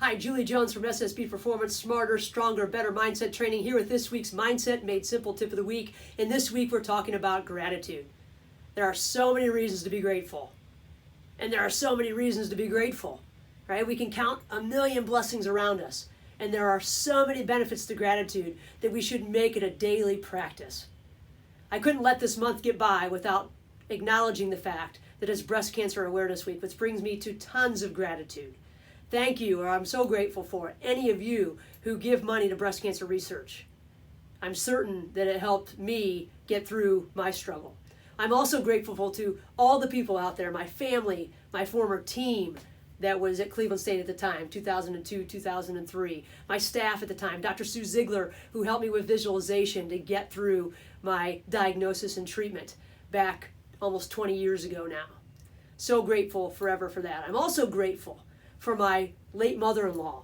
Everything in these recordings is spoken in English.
Hi, Julie Jones from SSB Performance, Smarter, Stronger, Better Mindset Training, here with this week's Mindset Made Simple Tip of the Week. And this week we're talking about gratitude. There are so many reasons to be grateful. And there are so many reasons to be grateful, right? We can count a million blessings around us. And there are so many benefits to gratitude that we should make it a daily practice. I couldn't let this month get by without acknowledging the fact that it's Breast Cancer Awareness Week, which brings me to tons of gratitude. Thank you, or I'm so grateful for any of you who give money to breast cancer research. I'm certain that it helped me get through my struggle. I'm also grateful to all the people out there, my family, my former team that was at Cleveland State at the time, 2002, 2003, my staff at the time, Dr. Sue Ziegler, who helped me with visualization to get through my diagnosis and treatment back almost 20 years ago now. So grateful forever for that. I'm also grateful for my late mother-in-law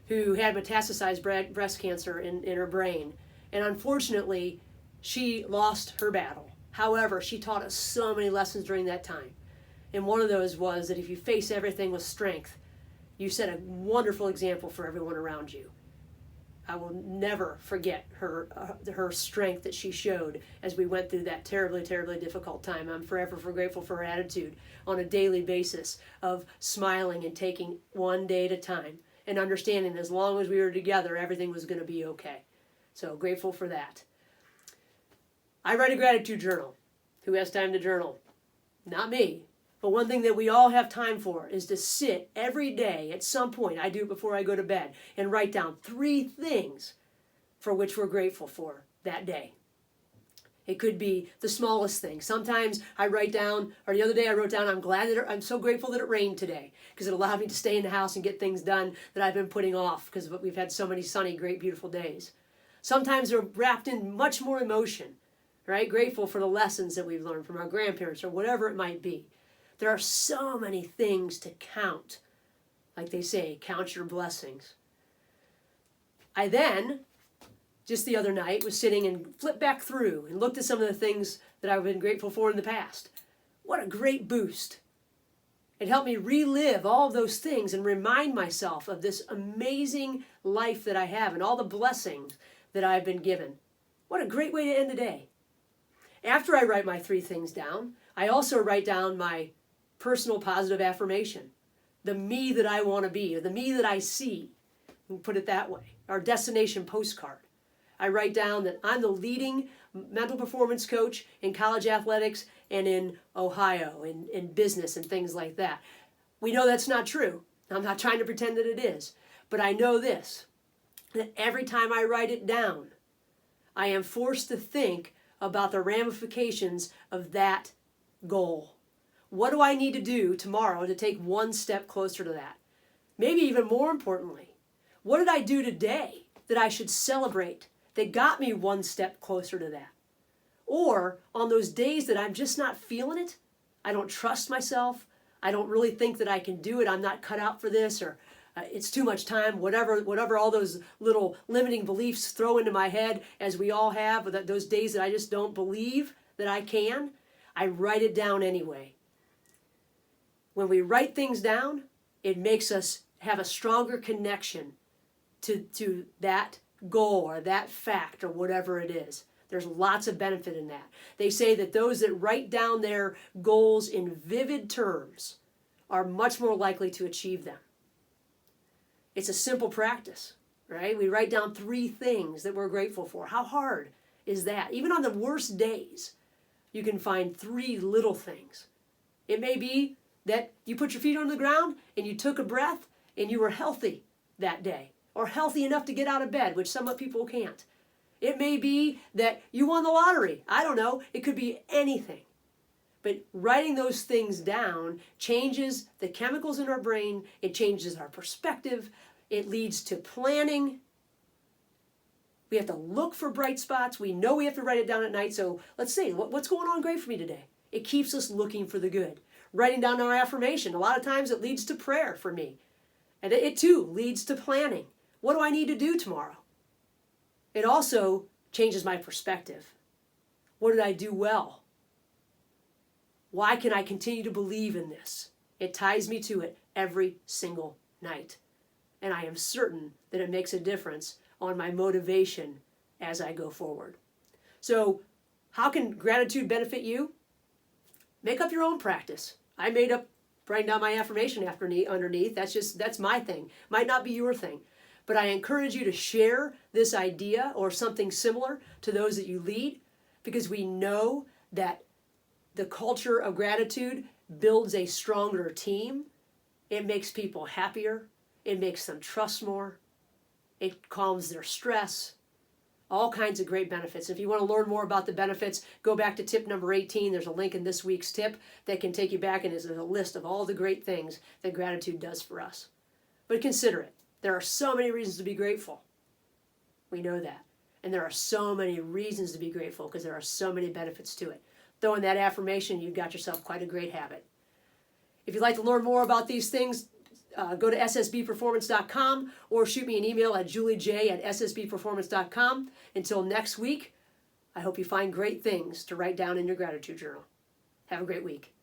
who had metastasized breast cancer in her brain. And unfortunately, she lost her battle. However, she taught us so many lessons during that time. And one of those was that if you face everything with strength, you set a wonderful example for everyone around you. I will never forget her strength that she showed as we went through that terribly, terribly difficult time. I'm forever grateful for her attitude on a daily basis of smiling and taking one day at a time and understanding as long as we were together, everything was going to be okay. So grateful for that. I write a gratitude journal. Who has time to journal? Not me. But one thing that we all have time for is to sit every day at some point, I do it before I go to bed, and write down 3 things for which we're grateful for that day. It could be the smallest thing. Sometimes I write down, or the other day I wrote down, I'm so grateful that it rained today because it allowed me to stay in the house and get things done that I've been putting off because we've had so many sunny, great, beautiful days. Sometimes they're wrapped in much more emotion, right? Grateful for the lessons that we've learned from our grandparents or whatever it might be. There are so many things to count. Like they say, count your blessings. I then, just the other night, was sitting and flipped back through and looked at some of the things that I've been grateful for in the past. What a great boost. It helped me relive all of those things and remind myself of this amazing life that I have and all the blessings that I've been given. What a great way to end the day. After I write my 3 things down, I also write down my personal positive affirmation, the me that I want to be, or the me that I see, we'll put it that way, our destination postcard. I write down that I'm the leading mental performance coach in college athletics and in Ohio, in business and things like that. We know that's not true. I'm not trying to pretend that it is, but I know this, that every time I write it down, I am forced to think about the ramifications of that goal. What do I need to do tomorrow to take one step closer to that? Maybe even more importantly, what did I do today that I should celebrate that got me one step closer to that? Or on those days that I'm just not feeling it, I don't trust myself, I don't really think that I can do it, I'm not cut out for this, or it's too much time, whatever all those little limiting beliefs throw into my head, as we all have, or those days that I just don't believe that I can, I write it down anyway. When we write things down, it makes us have a stronger connection to that goal or that fact or whatever it is. There's lots of benefit in that. They say that those that write down their goals in vivid terms are much more likely to achieve them. It's a simple practice, right? We write down 3 things that we're grateful for. How hard is that? Even on the worst days, you can find 3 little things. It may be that you put your feet on the ground and you took a breath and you were healthy that day, or healthy enough to get out of bed, which some people can't. It may be that you won the lottery. I don't know. It could be anything. But writing those things down changes the chemicals in our brain. It changes our perspective. It leads to planning. We have to look for bright spots. We know we have to write it down at night. So let's see, what's going on great for me today? It keeps us looking for the good. Writing down our affirmation, a lot of times it leads to prayer for me. And it too leads to planning. What do I need to do tomorrow? It also changes my perspective. What did I do well? Why can I continue to believe in this? It ties me to it every single night. and I am certain that it makes a difference on my motivation as I go forward. So, how can gratitude benefit you? Make up your own practice. I made up writing down my affirmation underneath. That's my thing. Might not be your thing. But I encourage you to share this idea or something similar to those that you lead, because we know that the culture of gratitude builds a stronger team. It makes people happier. It makes them trust more. It calms their stress. All kinds of great benefits. If you want to learn more about the benefits, go back to tip number 18. There's a link in this week's tip that can take you back, and is a list of all the great things that gratitude does for us. But consider it. There are so many reasons to be grateful. We know that. And there are so many reasons to be grateful because there are so many benefits to it. Throw in that affirmation, you've got yourself quite a great habit. If you'd like to learn more about these things, go to ssbperformance.com or shoot me an email at juliej@ssbperformance.com. Until next week, I hope you find great things to write down in your gratitude journal. Have a great week.